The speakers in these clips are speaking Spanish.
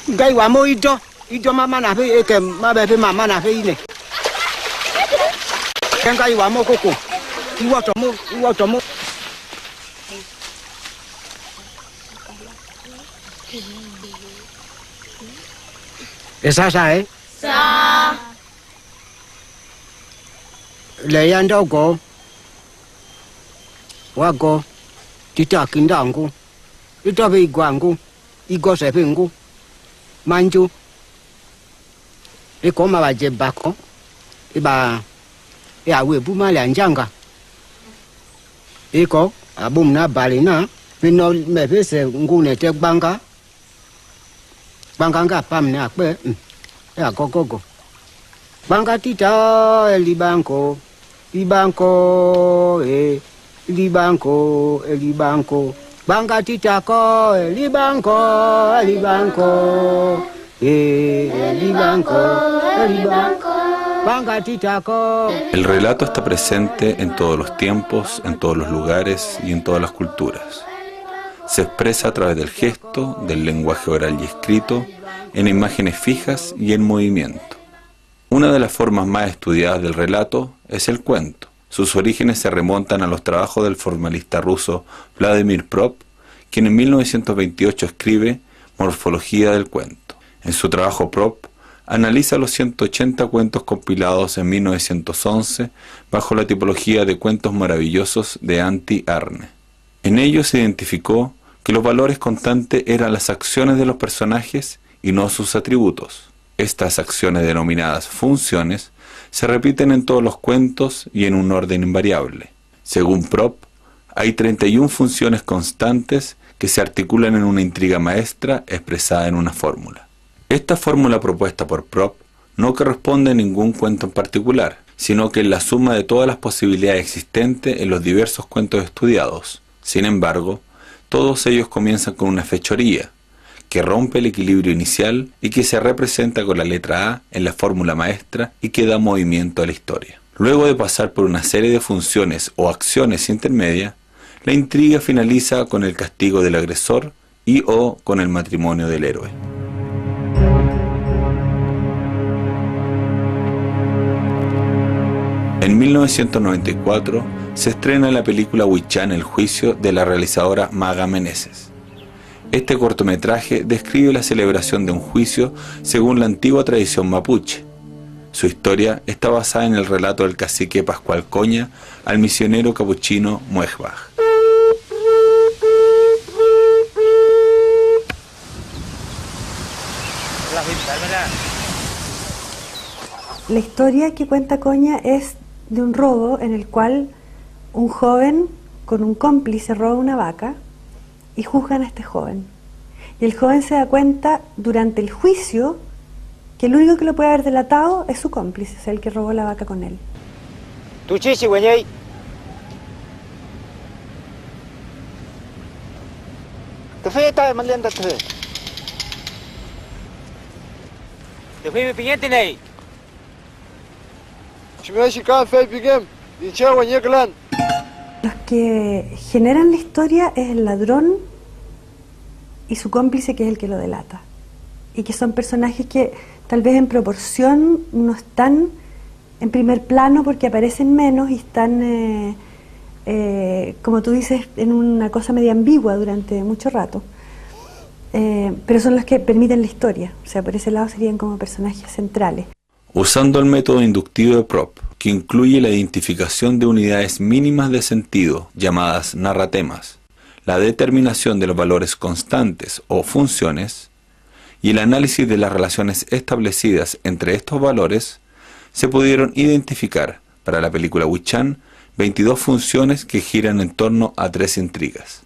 Gai wa mo ito mama na fe ke ma be mama na fe ni. Kan gai wa mo koko. Iwo to mo. Esa sa Sa. Le yan do go. Wa go. Tita kindangu. Ito be igwangu. Igo se pengu. Manju. Iko ma ba je bako. Iba ya we bu ma lian janga. Iko abum na balina. Pino me pese ngu ne te banga. Banga nga pam ne akpe. Ya go. Banga tita libanko. Libanko libanko. Banga tita ko libanko. Banga tita ko. El relato está presente en todos los tiempos, en todos los lugares y en todas las culturas. Se expresa a través del gesto, del lenguaje oral y escrito, en imágenes fijas y en movimiento. Una de las formas más estudiadas del relato es el cuento. Sus orígenes se remontan a los trabajos del formalista ruso Vladimir Prop, quien en 1928 escribe Morfología del cuento. En su trabajo Prop analiza los 180 cuentos compilados en 1911 bajo la tipología de cuentos maravillosos de Antti Arne. En ellos se identificó que los valores constantes eran las acciones de los personajes y no sus atributos. Estas acciones denominadas funciones se repiten en todos los cuentos y en un orden invariable. Según Prop, hay 31 funciones constantes que se articulan en una intriga maestra expresada en una fórmula. Esta fórmula propuesta por Prop no corresponde a ningún cuento en particular, sino que es la suma de todas las posibilidades existentes en los diversos cuentos estudiados. Sin embargo, todos ellos comienzan con una fechoría, que rompe el equilibrio inicial y que se representa con la letra A en la fórmula maestra y que da movimiento a la historia. Luego de pasar por una serie de funciones o acciones intermedias, la intriga finaliza con el castigo del agresor y o con el matrimonio del héroe. En 1994 se estrena la película Huichán, el juicio, de la realizadora Maga Meneses. Este cortometraje describe la celebración de un juicio según la antigua tradición mapuche. Su historia está basada en el relato del cacique Pascual Coña al misionero capuchino Muegbach. La historia que cuenta Coña es de un robo en el cual un joven con un cómplice roba una vaca y juzgan a este joven. Y el joven se da cuenta durante el juicio que el único que lo puede haber delatado es su cómplice, es el que robó la vaca con él. Los que generan la historia es el ladrón y su cómplice, que es el que lo delata, y que son personajes que tal vez en proporción no están en primer plano porque aparecen menos y están, como tú dices, en una cosa media ambigua durante mucho rato, pero son los que permiten la historia, o sea, por ese lado serían como personajes centrales. Usando el método inductivo de Prop, que incluye la identificación de unidades mínimas de sentido, llamadas narratemas, la determinación de los valores constantes o funciones, y el análisis de las relaciones establecidas entre estos valores, se pudieron identificar, para la película Huichán, 22 funciones que giran en torno a 3 intrigas.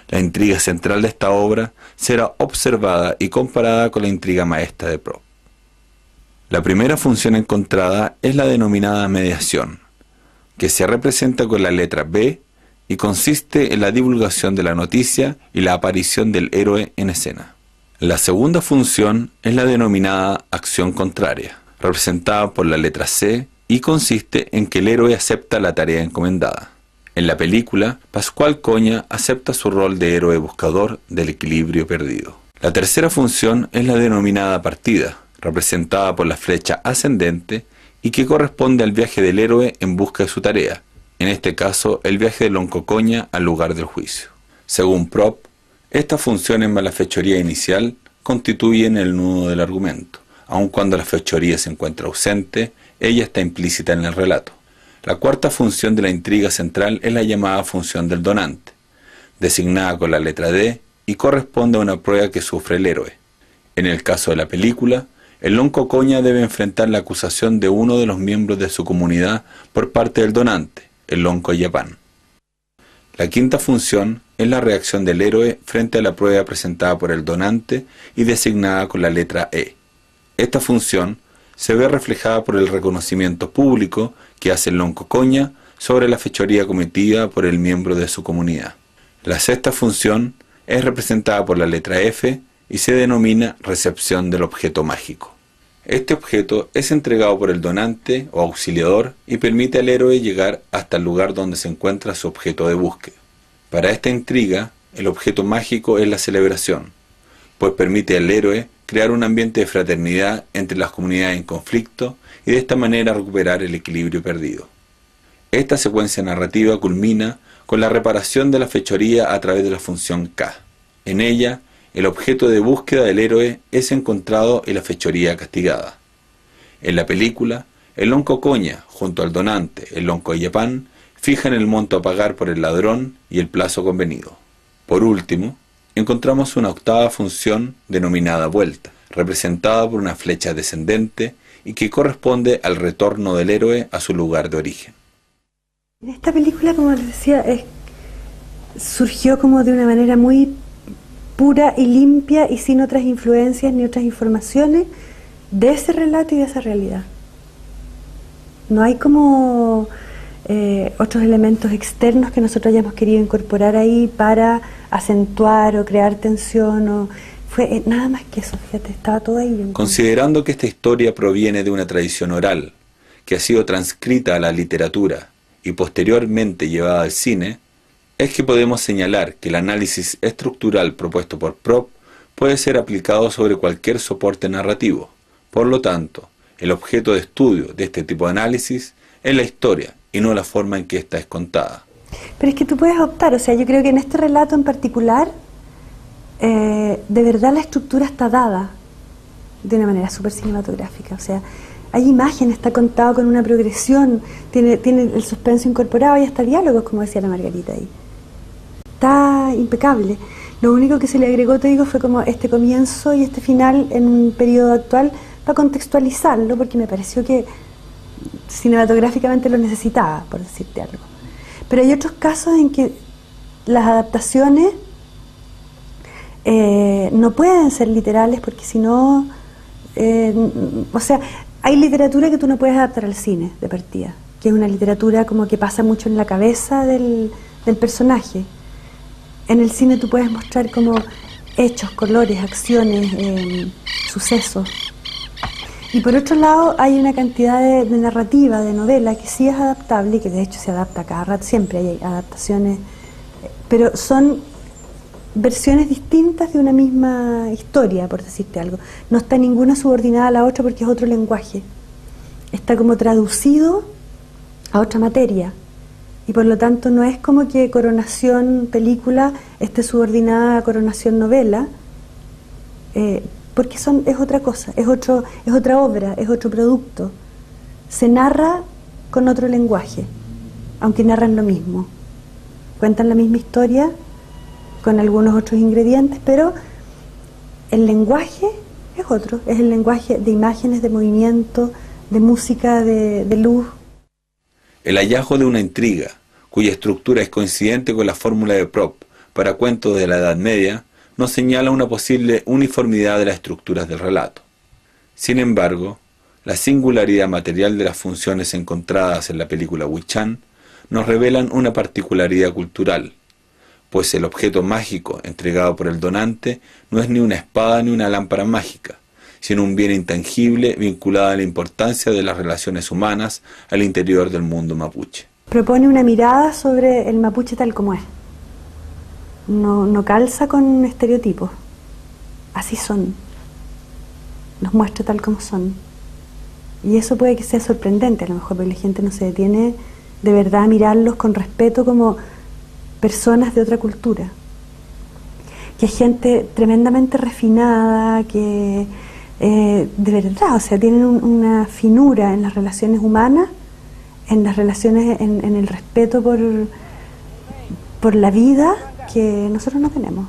La intriga central de esta obra será observada y comparada con la intriga maestra de Prop. La primera función encontrada es la denominada mediación, que se representa con la letra B y consiste en la divulgación de la noticia y la aparición del héroe en escena. La segunda función es la denominada acción contraria, representada por la letra C y consiste en que el héroe acepta la tarea encomendada. En la película, Pascual Coña acepta su rol de héroe buscador del equilibrio perdido. La tercera función es la denominada partida, representada por la flecha ascendente y que corresponde al viaje del héroe en busca de su tarea, en este caso el viaje de Loncocoña al lugar del juicio. Según Prop, estas funciones más la fechoría inicial constituyen el nudo del argumento. Aun cuando la fechoría se encuentra ausente, ella está implícita en el relato. La cuarta función de la intriga central es la llamada función del donante, designada con la letra D y corresponde a una prueba que sufre el héroe. En el caso de la película, el Loncocoña debe enfrentar la acusación de uno de los miembros de su comunidad por parte del donante, el Loncoyapán. La quinta función es la reacción del héroe frente a la prueba presentada por el donante y designada con la letra E. Esta función se ve reflejada por el reconocimiento público que hace el Loncocoña sobre la fechoría cometida por el miembro de su comunidad. La sexta función es representada por la letra F y se denomina recepción del objeto mágico. Este objeto es entregado por el donante o auxiliador y permite al héroe llegar hasta el lugar donde se encuentra su objeto de búsqueda. Para esta intriga, el objeto mágico es la celebración, pues permite al héroe crear un ambiente de fraternidad entre las comunidades en conflicto y de esta manera recuperar el equilibrio perdido. Esta secuencia narrativa culmina con la reparación de la fechoría a través de la función K. En ella, el objeto de búsqueda del héroe es encontrado y la fechoría castigada. En la película, el Loncocoña, junto al donante, el Loncoyapán, fijan el monto a pagar por el ladrón y el plazo convenido. Por último, encontramos una octava función denominada vuelta, representada por una flecha descendente y que corresponde al retorno del héroe a su lugar de origen. En esta película, como les decía, surgió como de una manera muy pura y limpia y sin otras influencias ni otras informaciones de ese relato y de esa realidad. No hay como otros elementos externos que nosotros hayamos querido incorporar ahí para acentuar o crear tensión. Fue nada más que eso, fíjate, estaba todo ahí. Considerando que esta historia proviene de una tradición oral que ha sido transcrita a la literatura y posteriormente llevada al cine, es que podemos señalar que el análisis estructural propuesto por Prop puede ser aplicado sobre cualquier soporte narrativo. Por lo tanto, el objeto de estudio de este tipo de análisis es la historia y no la forma en que ésta es contada. Pero es que tú puedes optar, o sea, yo creo que en este relato en particular, de verdad la estructura está dada de una manera súper cinematográfica, o sea, hay imágenes, está contado con una progresión, tiene el suspenso incorporado y hasta diálogos, como decía la Margarita ahí. Está impecable. Lo único que se le agregó, te digo, fue como este comienzo y este final en un periodo actual para contextualizarlo, porque me pareció que cinematográficamente lo necesitaba, por decirte algo. Pero hay otros casos en que las adaptaciones no pueden ser literales, porque si no, o sea, hay literatura que tú no puedes adaptar al cine de partida, que es una literatura como que pasa mucho en la cabeza del personaje. En el cine tú puedes mostrar como hechos, colores, acciones, sucesos. Y por otro lado hay una cantidad de narrativa, de novela, que sí es adaptable y que de hecho se adapta cada rato, siempre hay adaptaciones, pero son versiones distintas de una misma historia, por decirte algo. No está ninguna subordinada a la otra porque es otro lenguaje. Está como traducido a otra materia. Y por lo tanto no es como que Coronación película esté subordinada a Coronación novela, porque es otra cosa, es otra obra, es otro producto. Se narra con otro lenguaje, aunque narran lo mismo. Cuentan la misma historia con algunos otros ingredientes, pero el lenguaje es otro, es el lenguaje de imágenes, de movimiento, de música, de luz. El hallazgo de una intriga, cuya estructura es coincidente con la fórmula de Prop para cuentos de la Edad Media, nos señala una posible uniformidad de las estructuras del relato. Sin embargo, la singularidad material de las funciones encontradas en la película Wu-Chan nos revelan una particularidad cultural, pues el objeto mágico entregado por el donante no es ni una espada ni una lámpara mágica, sino un bien intangible vinculado a la importancia de las relaciones humanas al interior del mundo mapuche. Propone una mirada sobre el mapuche tal como es. No calza con estereotipos. así son, nos muestra tal como son. Y eso puede que sea sorprendente a lo mejor, porque la gente no se detiene de verdad a mirarlos con respeto como personas de otra cultura. Que es gente tremendamente refinada, que de verdad, o sea, tienen una finura en las relaciones humanas, en las relaciones, en el respeto por la vida que nosotros no tenemos.